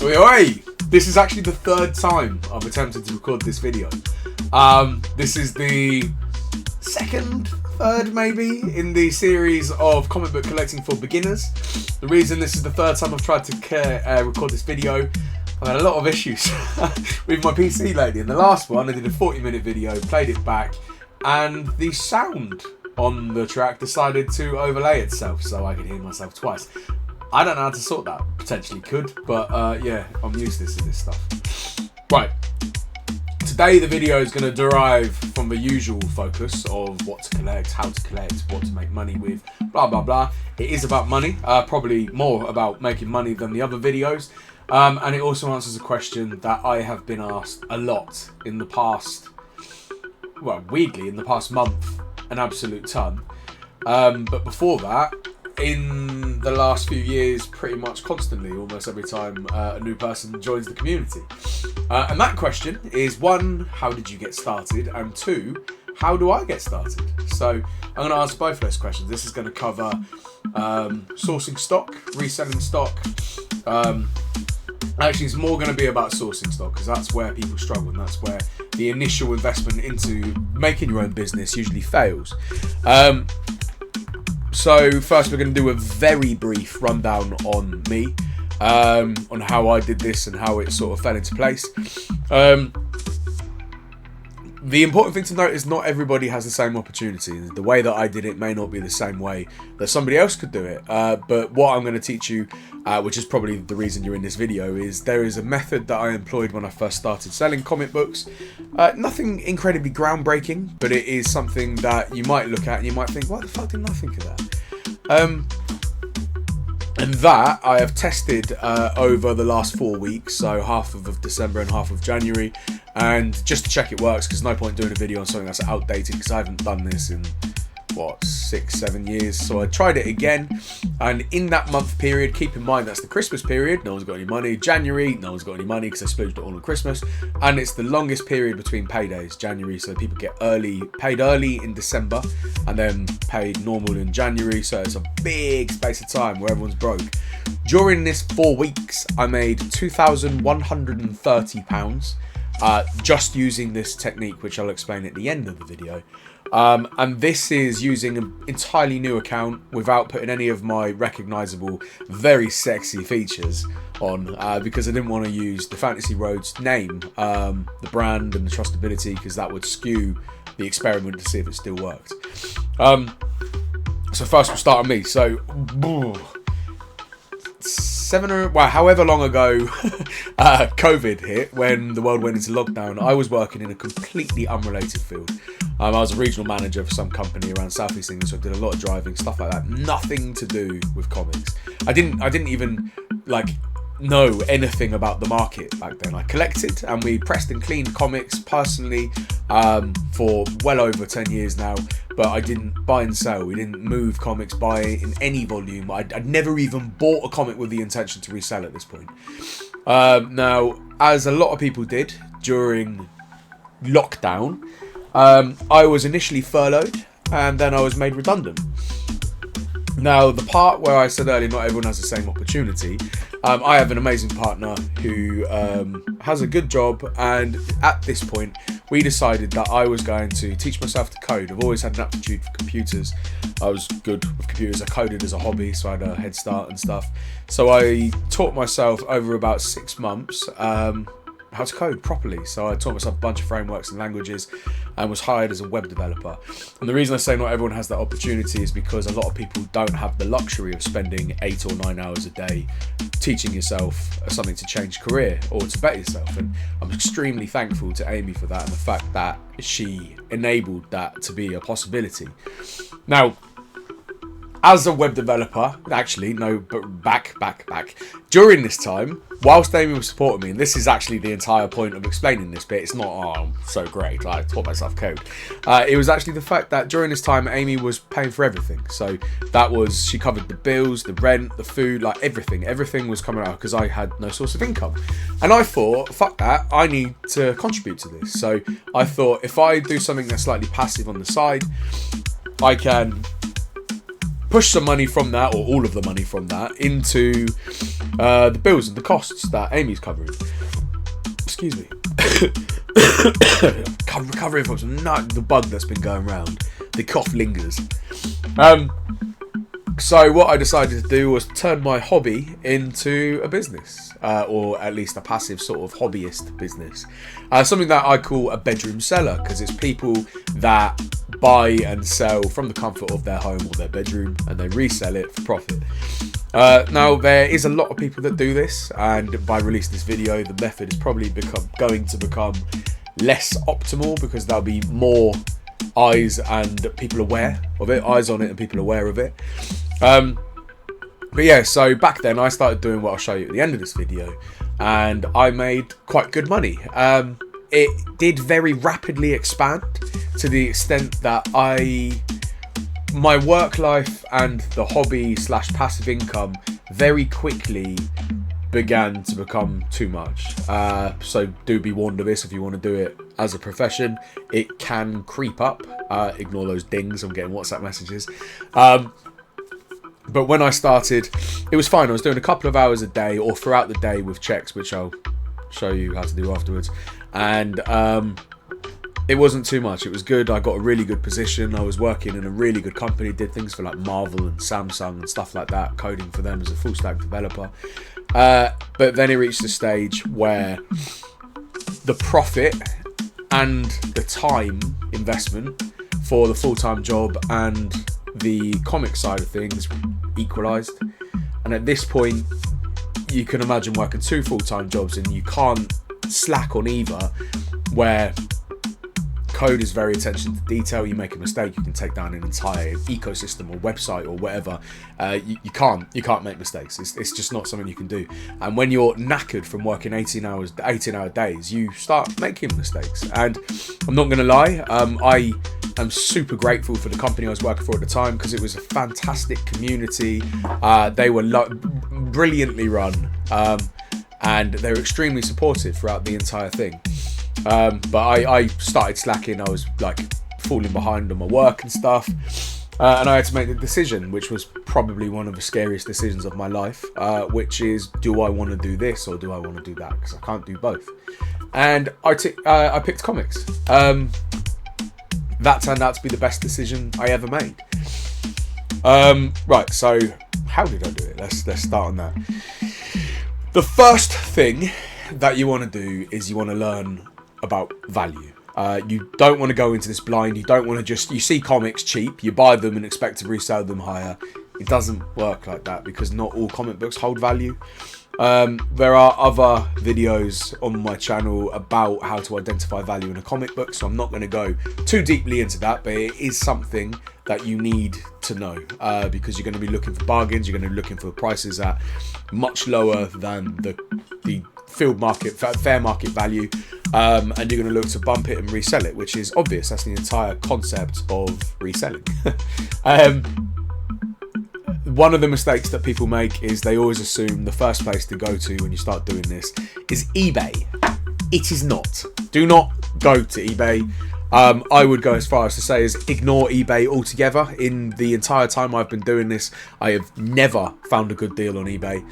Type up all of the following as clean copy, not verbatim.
Oi! This is actually the third time I've attempted to record this video. This is the third maybe, in the series of comic book collecting for beginners. The reason this is the third time I've tried to record this video, I've had a lot of issues with my PC lately. In the last one, I did a 40-minute video, played it back, and the sound on the track decided to overlay itself so I could hear myself twice. I don't know how to sort that. Potentially could, but yeah, I'm useless at this stuff. Right. Today the video is going to derive from the usual focus of what to collect, how to collect, what to make money with, blah blah blah. It is about money, probably more about making money than the other videos, and it also answers a question that I have been asked a lot in the past, well, weirdly in the past month, an absolute ton. But before that, in the last few years, pretty much constantly, almost every time a new person joins the community. And that question is, one, how did you get started? And two, how do I get started? So I'm going to answer both of those questions. This is going to cover sourcing stock, reselling stock. Actually, it's more going to be about sourcing stock because that's where people struggle and that's where the initial investment into making your own business usually fails. So first we're going to do a very brief rundown on me, on how I did this and how it sort of fell into place. The important thing to note is not everybody has the same opportunity. The way that I did it may not be the same way that somebody else could do it. But what I'm going to teach you, which is probably the reason you're in this video, is there is a method that I employed when I first started selling comic books. Nothing incredibly groundbreaking, but it is something that you might look at and you might think, why the fuck didn't I think of that? And that I have tested over the last 4 weeks, so half of December and half of January, and just to check it works, because no point doing a video on something that's outdated, because I haven't done this in, 6-7 years. So I tried it again, and in that month period, keep in mind that's the Christmas period, no one's got any money. January, no one's got any money because they splooged it all on Christmas, and it's the longest period between paydays, January, so people get paid early in December and then paid normal in January, so it's a big space of time where everyone's broke. During this 4 weeks, I made £2,130 just using this technique, which I'll explain at the end of the video. And this is using an entirely new account without putting any of my recognisable, very sexy features on, because I didn't want to use the Fantasy Roads name, the brand and the trustability, because that would skew the experiment to see if it still worked. So first we'll start on me. So however long ago COVID hit, when the world went into lockdown, I was working in a completely unrelated field. I was a regional manager for some company around Southeast England, so I did a lot of driving, stuff like that. Nothing to do with comics. I didn't even know anything about the market back then. I collected and we pressed and cleaned comics personally for well over 10 years now, but I didn't buy and sell. We didn't move comics, buy in any volume. I'd never even bought a comic with the intention to resell at this point. Now, as a lot of people did during lockdown, I was initially furloughed and then I was made redundant. Now, the part where I said earlier not everyone has the same opportunity, I have an amazing partner who has a good job, and at this point we decided that I was going to teach myself to code. I've always had an aptitude for computers. I was good with computers. I coded as a hobby, so I had a head start and stuff. So I taught myself over about 6 months how to code properly. So I taught myself a bunch of frameworks and languages and was hired as a web developer. And the reason I say not everyone has that opportunity is because a lot of people don't have the luxury of spending 8 or 9 hours a day teaching yourself something to change career or to better yourself. And I'm extremely thankful to Amy for that and the fact that she enabled that to be a possibility. Now, as a web developer, actually, no, but back. During this time, whilst Amy was supporting me, and this is actually the entire point of explaining this bit, it's not, I'm so great, I taught myself code. It was actually the fact that during this time, Amy was paying for everything. So that was, she covered the bills, the rent, the food, everything. Everything was coming out because I had no source of income. And I thought, fuck that, I need to contribute to this. So I thought, if I do something that's slightly passive on the side, I can push some money from that, or all of the money from that, into the bills and the costs that Amy's covering. Excuse me. Recovering from the bug that's been going around. The cough lingers. So what I decided to do was turn my hobby into a business, or at least a passive sort of hobbyist business. Something that I call a bedroom seller, because it's people that buy and sell from the comfort of their home or their bedroom, and they resell it for profit. Now, there is a lot of people that do this, and by releasing this video, the method is probably going to become less optimal, because there'll be more eyes and people aware of it, eyes on it and people aware of it. But yeah, so back then I started doing what I'll show you at the end of this video, and I made quite good money. It did very rapidly expand to the extent that my work life and the hobby / passive income very quickly began to become too much. So do be warned of this. If you want to do it as a profession, it can creep up. Ignore those dings. I'm getting WhatsApp messages. But when I started, it was fine. I was doing a couple of hours a day or throughout the day with checks, which I'll show you how to do afterwards. And it wasn't too much. It was good. I got a really good position. I was working in a really good company, did things for like Marvel and Samsung and stuff like that, coding for them as a full stack developer. But then it reached a stage where the profit and the time investment for the full-time job and the comic side of things equalized. And at this point, you can imagine working 2 full-time jobs and you can't slack on either, where code is very attention to detail. You make a mistake, you can take down an entire ecosystem or website or whatever. You can't make mistakes. It's just not something you can do. And when you're knackered from working 18-hour days, you start making mistakes. And I'm not gonna lie, I am super grateful for the company I was working for at the time, because it was a fantastic community. They were brilliantly run, and they were extremely supportive throughout the entire thing. But I started slacking. I was like falling behind on my work and stuff, and I had to make the decision, which was probably one of the scariest decisions of my life, which is, do I want to do this or do I want to do that? Because I can't do both. And I picked comics. That turned out to be the best decision I ever made. Right, so how did I do it? Let's start on that. The first thing that you want to do is you want to learn about value. You don't want to go into this blind. You don't want to you see comics cheap, you buy them and expect to resell them higher. It doesn't work like that, because not all comic books hold value. There are other videos on my channel about how to identify value in a comic book, so I'm not going to go too deeply into that, but it is something that you need to know, because you're going to be looking for bargains. You're going to be looking for prices at much lower than the field market, fair market value, and you're going to look to bump it and resell it, which is obvious. That's the entire concept of reselling. One of the mistakes that people make is they always assume the first place to go to when you start doing this is eBay. It is not. Do not go to eBay. I would go as far as to say is ignore eBay altogether. In the entire time I've been doing this, I have never found a good deal on eBay.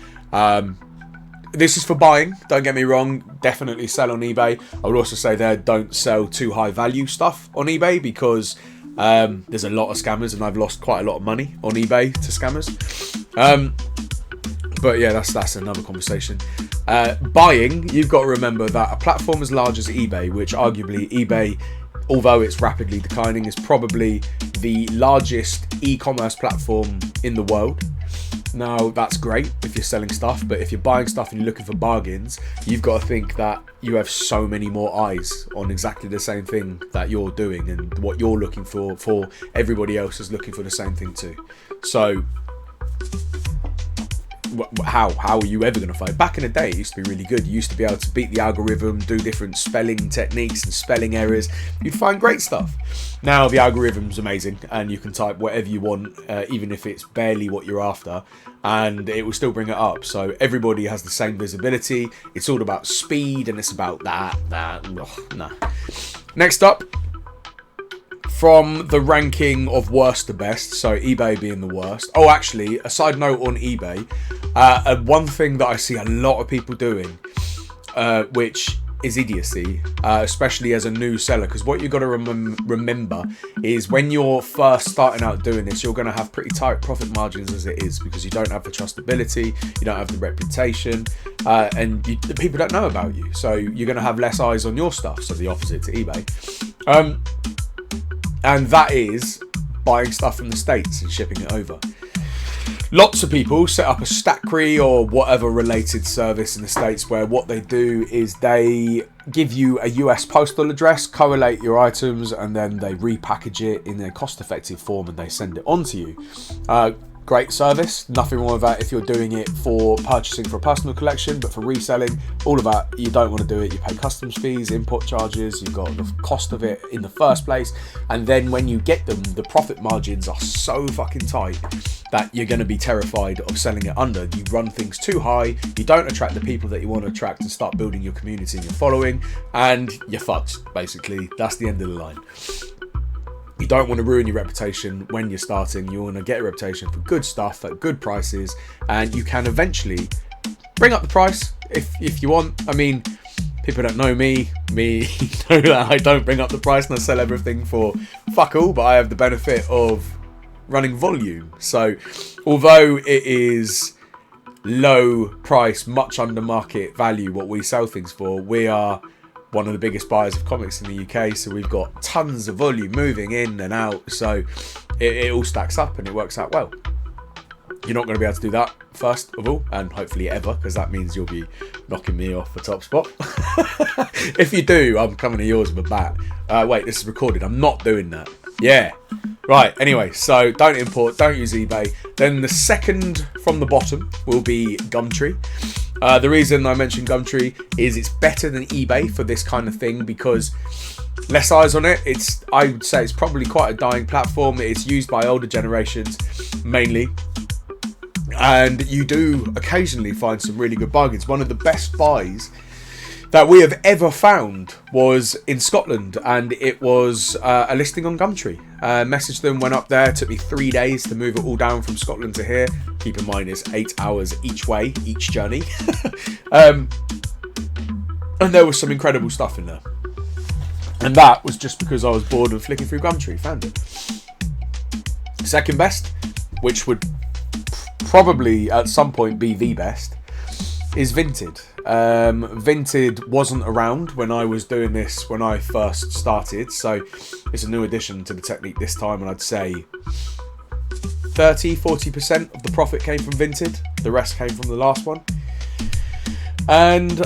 This is for buying, don't get me wrong, definitely sell on eBay. I would also say there, don't sell too high value stuff on eBay, because there's a lot of scammers, and I've lost quite a lot of money on eBay to scammers. But yeah, that's another conversation. Buying, you've got to remember that a platform as large as eBay, which arguably eBay, although it's rapidly declining, is probably the largest e-commerce platform in the world. Now, that's great if you're selling stuff, but if you're buying stuff and you're looking for bargains, you've got to think that you have so many more eyes on exactly the same thing that you're doing, and what you're looking for everybody else is looking for the same thing too. So how are you ever going to find? Back in the day, it used to be really good. You used to be able to beat the algorithm, do different spelling techniques and spelling errors. You'd find great stuff. Now the algorithm's amazing, and you can type whatever you want, even if it's barely what you're after, and it will still bring it up. So everybody has the same visibility. It's all about speed, and it's about that. Nah. Next up, from the ranking of worst to best, so eBay being the worst. Oh, actually, a side note on eBay, one thing that I see a lot of people doing, which is idiocy, especially as a new seller, because what you've got to remember is when you're first starting out doing this, you're going to have pretty tight profit margins as it is, because you don't have the trustability, you don't have the reputation, and the people don't know about you, so you're going to have less eyes on your stuff, so the opposite to eBay. And that is buying stuff from the States and shipping it over. Lots of people set up a Stackry or whatever related service in the States where what they do is they give you a US postal address, correlate your items, and then they repackage it in a cost-effective form and they send it on to you. Great service, nothing wrong with that if you're doing it for purchasing for a personal collection, but for reselling, all of that, you don't want to do it. You pay customs fees, import charges, you've got the cost of it in the first place, and then when you get them, the profit margins are so fucking tight that you're going to be terrified of selling it under. You run things too high, you don't attract the people that you want to attract and start building your community and your following, and you're fucked, basically. That's the end of the line. You don't want to ruin your reputation when you're starting. You want to get a reputation for good stuff at good prices, and you can eventually bring up the price if you want. I mean, people don't know me know that I don't bring up the price and I sell everything for fuck all, but I have the benefit of running volume. So although it is low price, much under market value what we sell things for, we are one of the biggest buyers of comics in the UK, so we've got tons of volume moving in and out, so it all stacks up and it works out well. You're not going to be able to do that first of all, and hopefully ever, because that means you'll be knocking me off the top spot. If you do, I'm coming to yours with a bat. Wait, this is recorded. I'm not doing that. Yeah. Right, anyway, so don't import, don't use eBay. Then the second from the bottom will be Gumtree. The reason I mentioned Gumtree is it's better than eBay for this kind of thing because less eyes on it. I would say it's probably quite a dying platform. It's used by older generations mainly. And you do occasionally find some really good bargains. One of the best buys that we have ever found was in Scotland, and it was a listing on Gumtree. Messaged them, went up there, took me 3 days to move it all down from Scotland to here. Keep in mind it's 8 hours each way, each journey. And there was some incredible stuff in there. And that was just because I was bored of flicking through Gumtree, found it. Second best, which would probably at some point be the best, is Vinted. Vinted wasn't around when I was doing this when I first started, so it's a new addition to the technique this time, and I'd say 30-40% of the profit came from Vinted, the rest came from the last one. And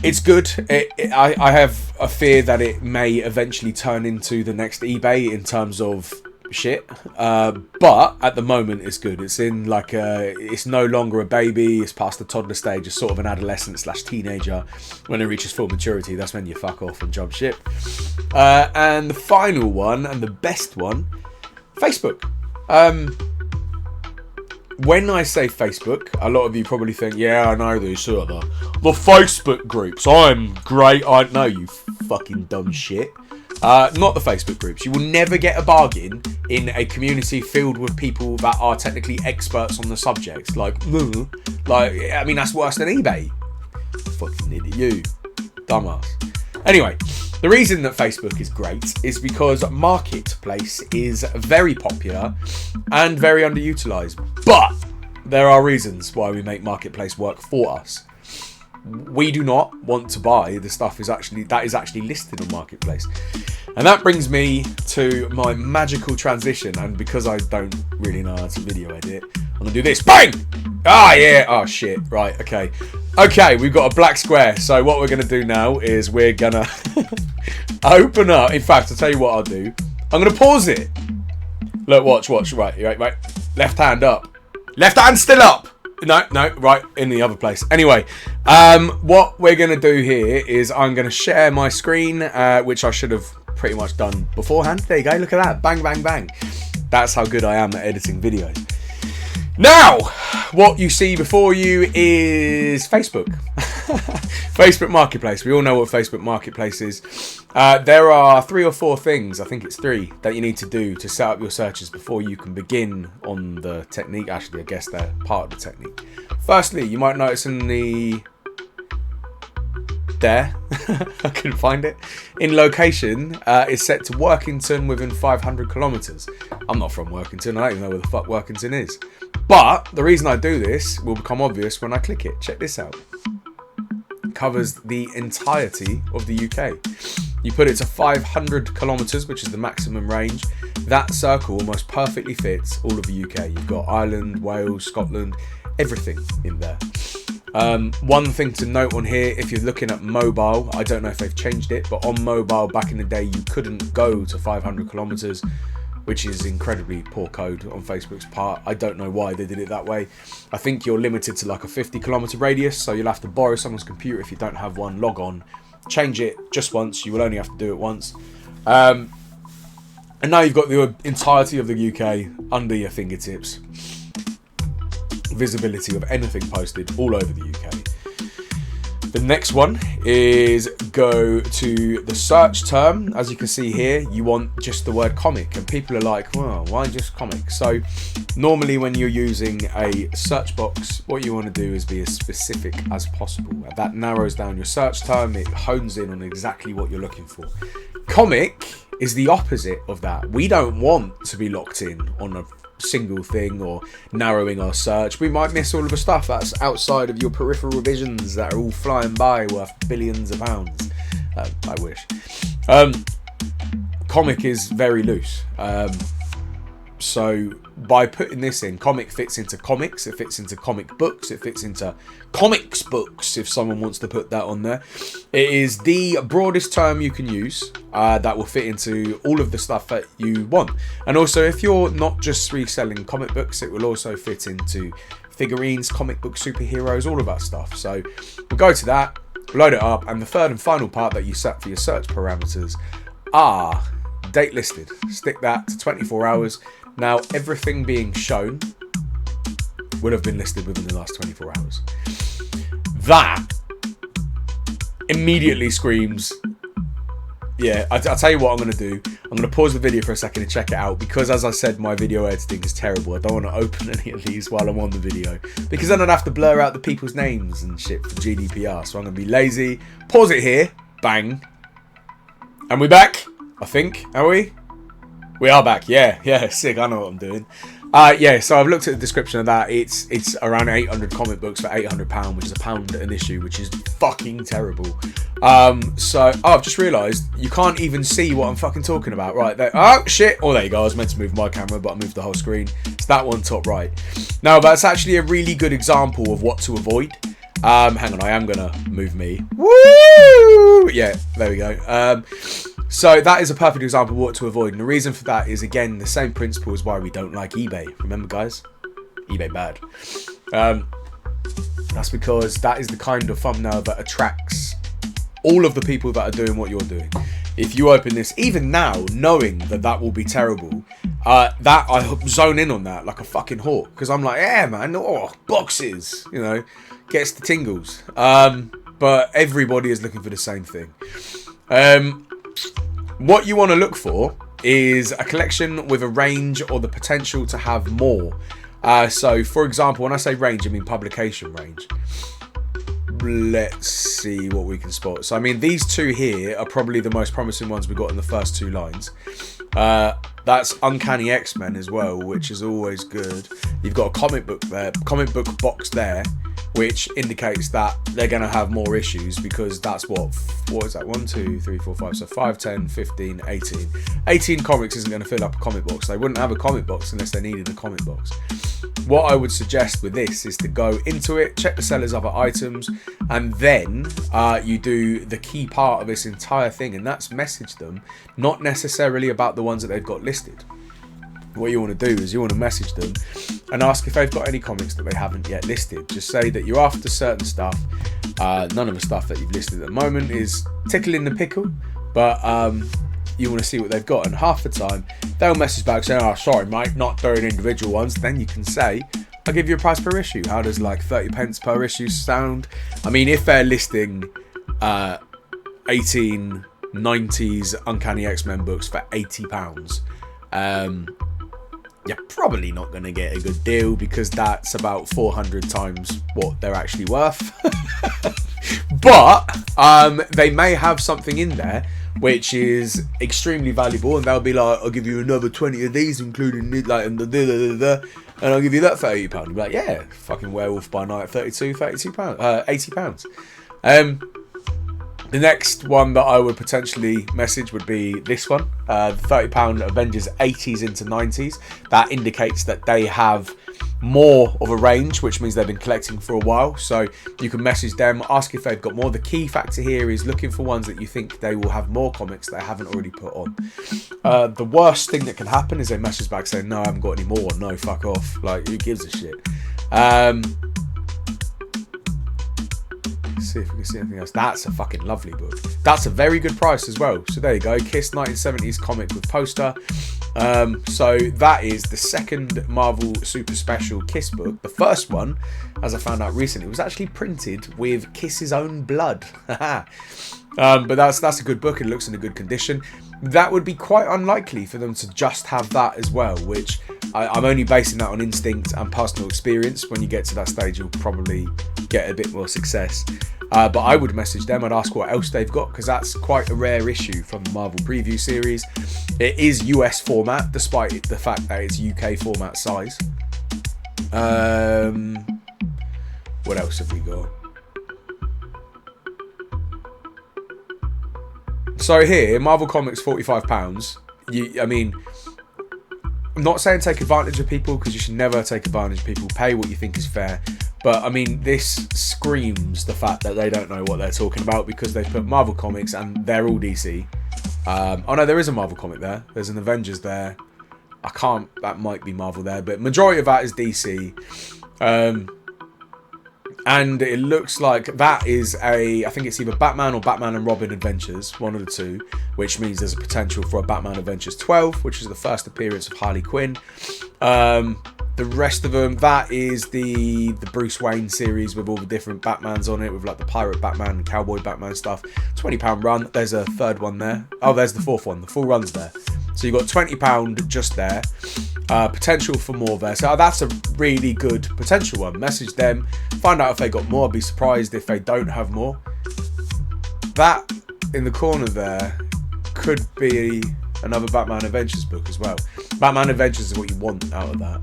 it's good. I have a fear that it may eventually turn into the next eBay in terms of shit, but at the moment it's good. It's in it's no longer a baby, it's past the toddler stage, it's sort of an adolescent / teenager. When it reaches full maturity, that's when you fuck off and jump ship. And the final one, and the best one, Facebook. When I say Facebook, a lot of you probably think, yeah, I know these sort of the Facebook groups, I'm great. I know, you fucking dumb shit. Not the Facebook groups. You will never get a bargain in a community filled with people that are technically experts on the subject. I mean, that's worse than eBay. Fucking idiot, you dumbass. Anyway, the reason that Facebook is great is because Marketplace is very popular and very underutilized. But there are reasons why we make Marketplace work for us. We do not want to buy the stuff that is actually listed on Marketplace. And that brings me to my magical transition. And because I don't really know how to video edit, I'm going to do this. Bang! Ah, yeah. Oh, shit. Right, okay. Okay, we've got a black square. So what we're going to do now is we're going to open up. In fact, I'll tell you what I'll do. I'm going to pause it. Look, watch. Right. Left hand up. Left hand still up. No, right, in the other place. Anyway, what we're going to do here is I'm going to share my screen, which I should have pretty much done beforehand. There you go, look at that. Bang, bang, bang. That's how good I am at editing videos. Now, what you see before you is Facebook. Facebook Marketplace. We all know what Facebook Marketplace is. There are 3 or 4 things, I think it's 3, that you need to do to set up your searches before you can begin on the technique. Actually, I guess they're part of the technique. Firstly, you might notice in the... There. I couldn't find it. In location, it's set to Workington within 500 kilometres. I'm not from Workington. I don't even know where the fuck Workington is. But the reason I do this will become obvious when I click it. Check this out. It covers the entirety of the UK. You put it to 500 kilometres, which is the maximum range. That circle almost perfectly fits all of the UK. You've got Ireland, Wales, Scotland, everything in there. One thing to note on here, if you're looking at mobile, I don't know if they've changed it, but on mobile back in the day you couldn't go to 500 kilometers, which is incredibly poor code on Facebook's part. I don't know why they did it that way. I think you're limited to like a 50 kilometer radius, so you'll have to borrow someone's computer if you don't have one, log on, change it just once. You will only have to do it once. And now you've got the entirety of the UK under your fingertips. Visibility of anything posted all over the UK. The next one is go to the search term. As you can see here, you want just the word comic, and people are like, well, why just comic? So normally when you're using a search box, what you want to do is be as specific as possible. That narrows down your search term. It hones in on exactly what you're looking for. Comic is the opposite of that. We don't want to be locked in on a single thing or narrowing our search. We might miss all of the stuff that's outside of your peripheral visions that are all flying by worth billions of pounds. I wish. Comic is very loose. So by putting this in, comic fits into comics, it fits into comic books, it fits into comics books if someone wants to put that on there. It is the broadest term you can use that will fit into all of the stuff that you want. And also, if you're not just reselling comic books, it will also fit into figurines, comic book superheroes, all of that stuff. So we'll go to that, load it up, and the third and final part that you set for your search parameters are date listed. Stick that to 24 hours. Now, everything being shown would have been listed within the last 24 hours. That immediately screams, yeah, I'll tell you what I'm going to do. I'm going to pause the video for a second and check it out, because as I said, my video editing is terrible. I don't want to open any of these while I'm on the video, because then I'd have to blur out the people's names and shit for GDPR. So I'm going to be lazy. Pause it here. Bang. And we're back, I think. Are we? We are back. Yeah, sick. I know what I'm doing. Yeah, so I've looked at the description of that. It's around 800 comic books for £800, which is £1 an issue, which is fucking terrible. I've just realised you can't even see what I'm fucking talking about. Right there. Oh shit. Oh, there you go. I was meant to move my camera, but I moved the whole screen. It's that one top right. Now that's actually a really good example of what to avoid. Hang on, I am gonna move me. Woo! Yeah, there we go. So that is a perfect example of what to avoid, and the reason for that is, again, the same principle as why we don't like eBay. Remember, guys? eBay bad. That's because that is the kind of thumbnail that attracts all of the people that are doing what you're doing. If you open this, even now, knowing that that will be terrible, that I zone in on that like a fucking hawk, because I'm like, yeah, man, oh, boxes, you know, gets the tingles. But everybody is looking for the same thing. What you want to look for is a collection with a range or the potential to have more. So, for example, when I say range, I mean publication range. Let's see what we can spot. So, I mean, these two here are probably the most promising ones we got in the first 2 lines. That's Uncanny X-Men as well, which is always good. You've got a comic book there, comic book box there, which indicates that they're going to have more issues, because that's what is that? 1, 2, 3, 4, 5. So 5, 10, 15, 18. 18 comics isn't going to fill up a comic box. They wouldn't have a comic box unless they needed a comic box. What I would suggest with this is to go into it, check the seller's other items, and then you do the key part of this entire thing, and that's message them, not necessarily about the ones that they've got listed. What you want to do is you want to message them and ask if they've got any comics that they haven't yet listed. Just say that you're after certain stuff. None of the stuff that you've listed at the moment is tickling the pickle, but you want to see what they've got. And half the time they'll message back saying, oh, sorry mate, not doing individual ones. Then you can say, I'll give you a price per issue. How does like 30 pence per issue sound? I mean, if they're listing 1890s Uncanny X-Men books for £80, you're probably not going to get a good deal, because that's about 400 times what they're actually worth. But they may have something in there which is extremely valuable, and they'll be like, I'll give you another 20 of these, including like, and I'll give you that for £80. You'll be like, yeah, fucking Werewolf by Night, £82, £80. The next one that I would potentially message would be this one, the £30 Avengers 80s into 90s. That indicates that they have more of a range, which means they've been collecting for a while. So you can message them, ask if they've got more. The key factor here is looking for ones that you think they will have more comics that they haven't already put on. The worst thing that can happen is they message back saying, no, I haven't got any more. No, fuck off. Like, who gives a shit? See if we can see anything else. That's a fucking lovely book. That's a very good price as well. So there you go, Kiss 1970s comic with poster. So that is the second Marvel Super Special Kiss book. The first one, as I found out recently, was actually printed with Kiss's own blood. But that's a good book. It looks in a good condition. That would be quite unlikely for them to just have that as well, which I'm only basing that on instinct and personal experience. When you get to that stage, you'll probably get a bit more success. But I would message them and ask what else they've got, because that's quite a rare issue from the Marvel Preview series. It is US format, despite the fact that it's UK format size. What else have we got? So here, Marvel Comics, £45. I mean, I'm not saying take advantage of people, because you should never take advantage of people. Pay what you think is fair. But I mean, this screams the fact that they don't know what they're talking about, because they've put Marvel Comics and they're all DC. Oh no, there is a Marvel comic there. There's an Avengers there. That might be Marvel there, but majority of that is DC. And it looks like that is I think it's either Batman or Batman and Robin Adventures, one of the two, which means there's a potential for a Batman Adventures 12, which is the first appearance of Harley Quinn. The rest of them, that is the Bruce Wayne series with all the different Batmans on it, with like the Pirate Batman, Cowboy Batman stuff. £20 run. There's a third one there. Oh, there's the fourth one. The full run's there. So you've got £20 just there. Potential for more there. So that's a really good potential one. Message them. Find out if they got more. I'd be surprised if they don't have more. That in the corner there could be another Batman Adventures book as well. Batman Adventures is what you want out of that.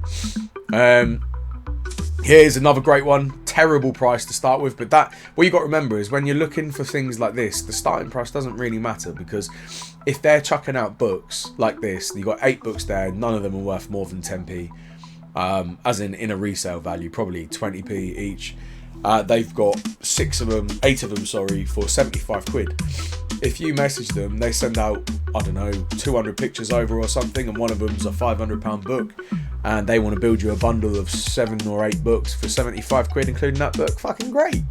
Here's another great one. Terrible price to start with, but what you got to remember is when you're looking for things like this, the starting price doesn't really matter, because if they're chucking out books like this, you've got 8 books there, none of them are worth more than 10p, as in a resale value, probably 20p each. They've got 8 of them, for 75 quid. If you message them, they send out, I don't know, 200 pictures over or something, and one of them's a £500 book, and they want to build you a bundle of 7 or 8 books for 75 quid, including that book. Fucking great.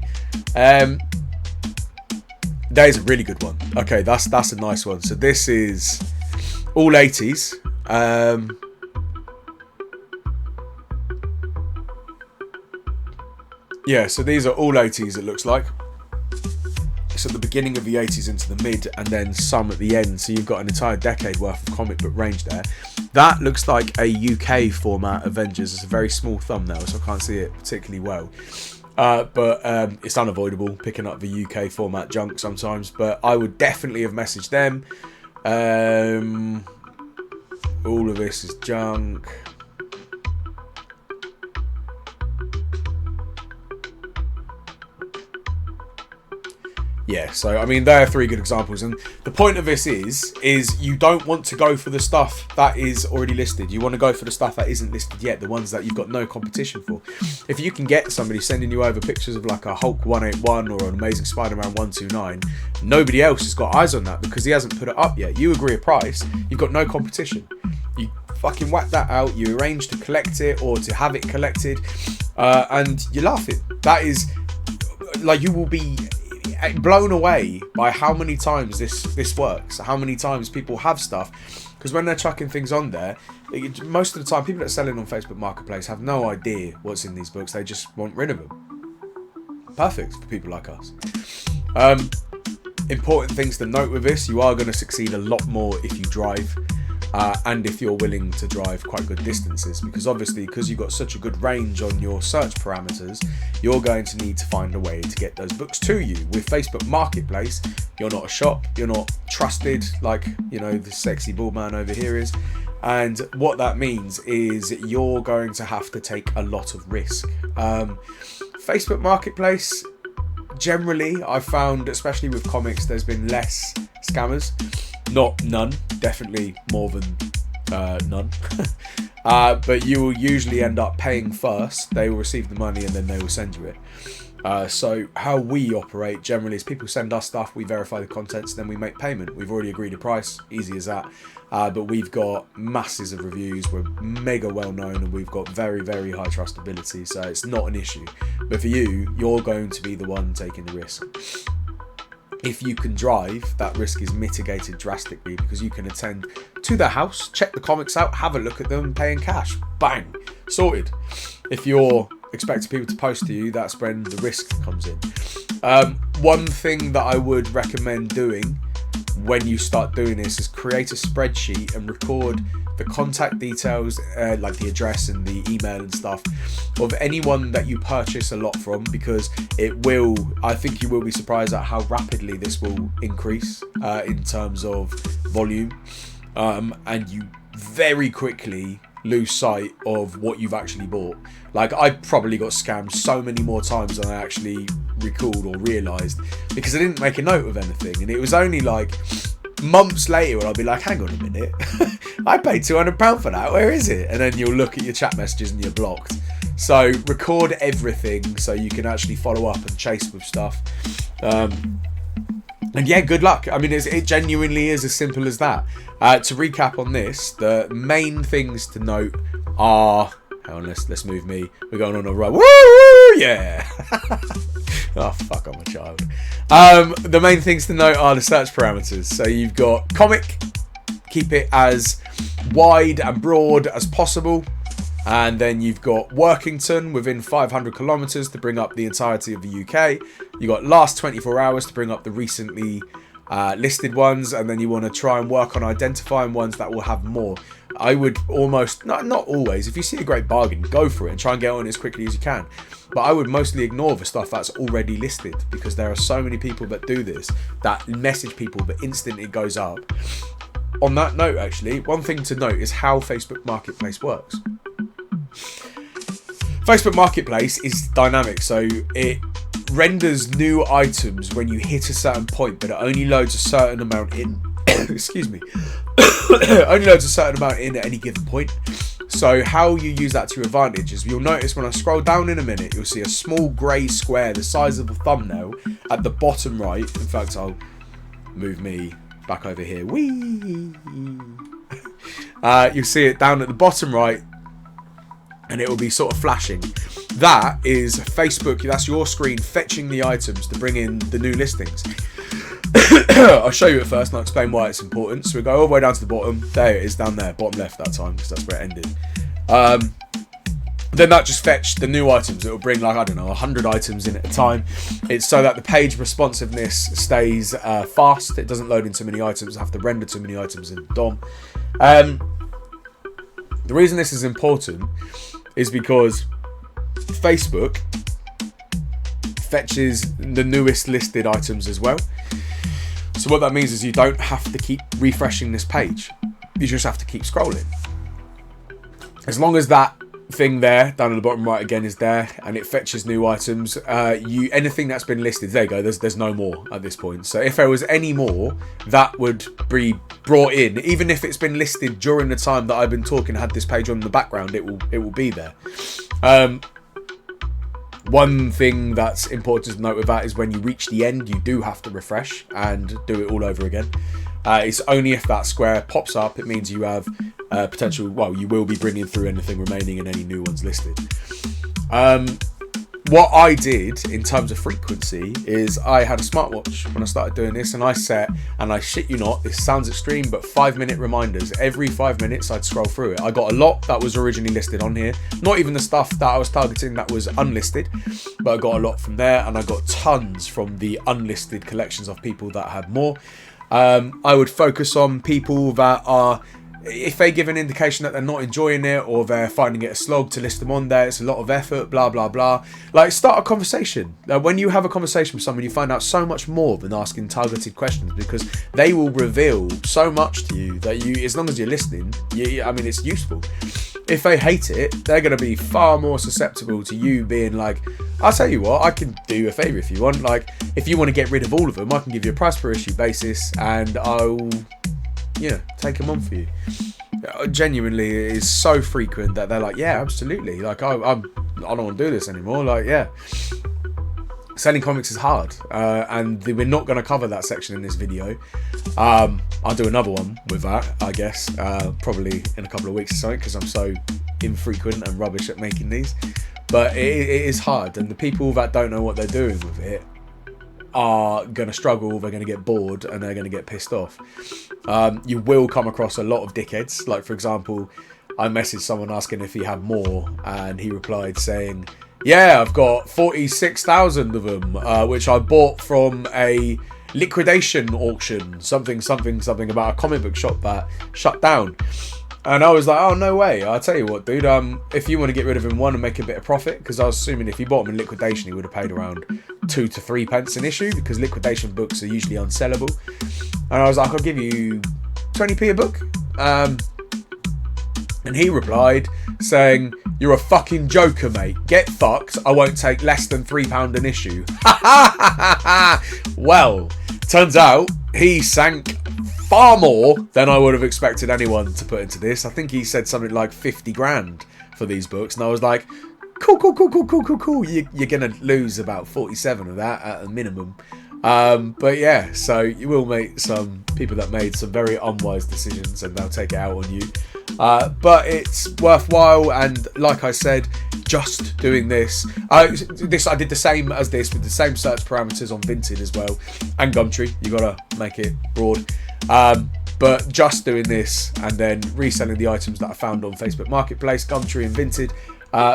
That is a really good one. Okay, that's a nice one. So this is all 80s. Yeah, so these are all 80s, it looks like. So the beginning of the 80s into the mid, and then some at the end. So you've got an entire decade worth of comic book range there. That looks like a UK format Avengers. It's a very small thumbnail, so I can't see it particularly well. But it's unavoidable picking up the UK format junk sometimes. But I would definitely have messaged them. All of this is junk. Yeah, so I mean, there are 3 good examples, and the point of this is you don't want to go for the stuff that is already listed. You want to go for the stuff that isn't listed yet, the ones that you've got no competition for. If you can get somebody sending you over pictures of like a Hulk 181 or an Amazing Spider-Man 129, nobody else has got eyes on that because he hasn't put it up yet. You agree a price, you've got no competition. You fucking whack that out, you arrange to collect it or to have it collected, and you're laughing. That is, like, you will be blown away by how many times this works, how many times people have stuff Because when they're chucking things on there, most of the time, people that are selling on Facebook Marketplace have no idea what's in these books. They just want rid of them. Perfect for people like us. Important things to note with this: you are going to succeed a lot more if you drive. And if you're willing to drive quite good distances, because obviously, because you've got such a good range on your search parameters, you're going to need to find a way to get those books to you. With Facebook Marketplace, you're not a shop, you're not trusted like, you know, the sexy bald man over here is. And what that means is you're going to have to take a lot of risk. Facebook Marketplace, generally, I've found, especially with comics, there's been less scammers. Not none, definitely more than none. But you will usually end up paying first. They will receive the money and then they will send you it. So how we operate generally is people send us stuff, we verify the contents, then we make payment. We've already agreed a price, easy as that. But we've got masses of reviews, we're mega well known, and we've got very, very high trustability, so it's not an issue. But for you, you're going to be the one taking the risk. If you can drive, that risk is mitigated drastically because you can attend to their house, check the comics out, have a look at them, pay in cash. Bang! Sorted. If you're expecting people to post to you, that's when the risk comes in. One thing that I would recommend doing when you start doing this is create a spreadsheet and record the contact details, like the address and the email and stuff, of anyone that you purchase a lot from, because I think you will be surprised at how rapidly this will increase in terms of volume, and you very quickly lose sight of what you've actually bought. Like, I probably got scammed so many more times than I actually recalled or realised, because I didn't make a note of anything, and it was only like months later when I'll be like, hang on a minute, I paid £200 for that, where is it? And then you'll look at your chat messages and you're blocked. So record everything so you can actually follow up and chase with stuff. And yeah, good luck. I mean, it genuinely is as simple as that. To recap on this, the main things to note are... Hang on, let's move me. We're going on a run. Woo! Yeah! Oh, fuck, I'm a child. The main things to note are the search parameters. So you've got comic. Keep it as wide and broad as possible. And then you've got Workington within 500 kilometres to bring up the entirety of the UK. You've got last 24 hours to bring up the recently listed ones. And then you want to try and work on identifying ones that will have more. I would almost, not always, if you see a great bargain, go for it and try and get on it as quickly as you can. But I would mostly ignore the stuff that's already listed, because there are so many people that do this, that message people the instant it goes up. On that note, actually, one thing to note is how Facebook Marketplace works. Facebook Marketplace is dynamic, so it renders new items when you hit a certain point, but it only loads a certain amount in. Excuse me. Only loads a certain amount in at any given point. So how you use that to your advantage is, you'll notice when I scroll down in a minute, you'll see a small grey square the size of a thumbnail at the bottom right. In fact, I'll move me back over here. Whee! You'll see it down at the bottom right, and it will be sort of flashing. That is Facebook, that's your screen fetching the items to bring in the new listings. I'll show you it first and I'll explain why it's important. So we go all the way down to the bottom. There it is, down there, bottom left that time, because that's where it ended. Then that just fetched the new items. It will bring, like, I don't know, 100 items in at a time. It's so that the page responsiveness stays fast. It doesn't load in too many items, have to render too many items in DOM. The reason this is important is because Facebook fetches the newest listed items as well. So what that means is you don't have to keep refreshing this page. You just have to keep scrolling. As long as that thing there, down at the bottom right again, is there, and it fetches new items, anything that's been listed, there you go, there's no more at this point. So if there was any more, that would be brought in. Even if it's been listed during the time that I've been talking, had this page on in the background, it will be there. One thing that's important to note with that is when you reach the end, you do have to refresh and do it all over again. It's only if that square pops up, it means you have potential, well, you will be bringing through anything remaining and any new ones listed. what I did in terms of frequency is I had a smartwatch when I started doing this, and I set, and I shit you not, this sounds extreme, but 5-minute reminders. Every 5 minutes I'd scroll through it. I got a lot that was originally listed on here, not even the stuff that I was targeting that was unlisted, but I got a lot from there, and I got tons from the unlisted collections of people that had more. I would focus on people that are, if they give an indication that they're not enjoying it or they're finding it a slog, to list them on there. It's a lot of effort, blah blah blah. Like, start a conversation. When you have a conversation with someone, you find out so much more than asking targeted questions, because they will reveal so much to you that you, as long as you're listening, it's useful. If they hate it, they're going to be far more susceptible to you being like, I'll tell you what, I can do you a favour if you want. Like, if you want to get rid of all of them, I can give you a price per issue basis, and I'll, take them on for you. Genuinely, it is so frequent that they're like, yeah, absolutely. Like, I don't want to do this anymore. Like, yeah. Selling comics is hard, and we're not going to cover that section in this video. I'll do another one with that, I guess, probably in a couple of weeks or something, because I'm so infrequent and rubbish at making these. But it is hard, and the people that don't know what they're doing with it are going to struggle, they're going to get bored, and they're going to get pissed off. You will come across a lot of dickheads. Like, for example, I messaged someone asking if he had more, and he replied saying, yeah, I've got 46,000 of them, which I bought from a liquidation auction, something about a comic book shop that shut down. And I was like, oh, no way. I'll tell you what, dude, if you want to get rid of him, one, and make a bit of profit, because I was assuming if he bought them in liquidation, he would have paid around 2 to 3 pence an issue, because liquidation books are usually unsellable. And I was like, I'll give you 20p a book. And he replied saying, you're a fucking joker, mate. Get fucked. I won't take less than £3 an issue. Well, turns out he sank far more than I would have expected anyone to put into this. I think he said something like 50 grand for these books. And I was like, cool. You're going to lose about 47 of that at a minimum. But yeah, so you will meet some people that made some very unwise decisions, and they'll take it out on you. But it's worthwhile, and like I said, just doing this. I did the same as this, with the same search parameters on Vinted as well, and Gumtree. You gotta make it broad. But just doing this and then reselling the items that I found on Facebook Marketplace, Gumtree and Vinted,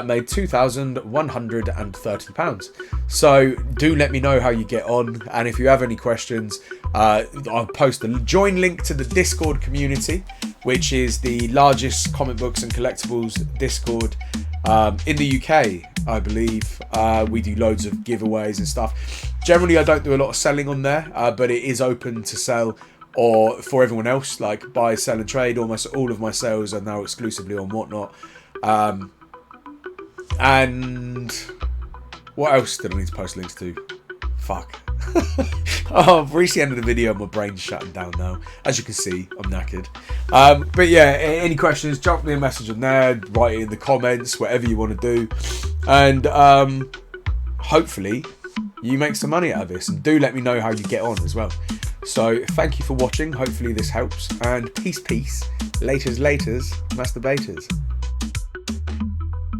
made £2,130. So do let me know how you get on, and if you have any questions, I'll post the join link to the Discord community, which is the largest comic books and collectibles Discord in the UK, I believe. We do loads of giveaways and stuff. Generally, I don't do a lot of selling on there, but it is open to sell, or for everyone else, like buy, sell and trade. Almost all of my sales are now exclusively on Whatnot. And what else did I need to post links to? Fuck. I've reached the end of the video, my brain's shutting down now. As you can see, I'm knackered. But yeah, any questions, drop me a message on there, write it in the comments, whatever you want to do. And hopefully you make some money out of this, and do let me know how you get on as well. So thank you for watching, hopefully this helps, and peace, laters, masturbators.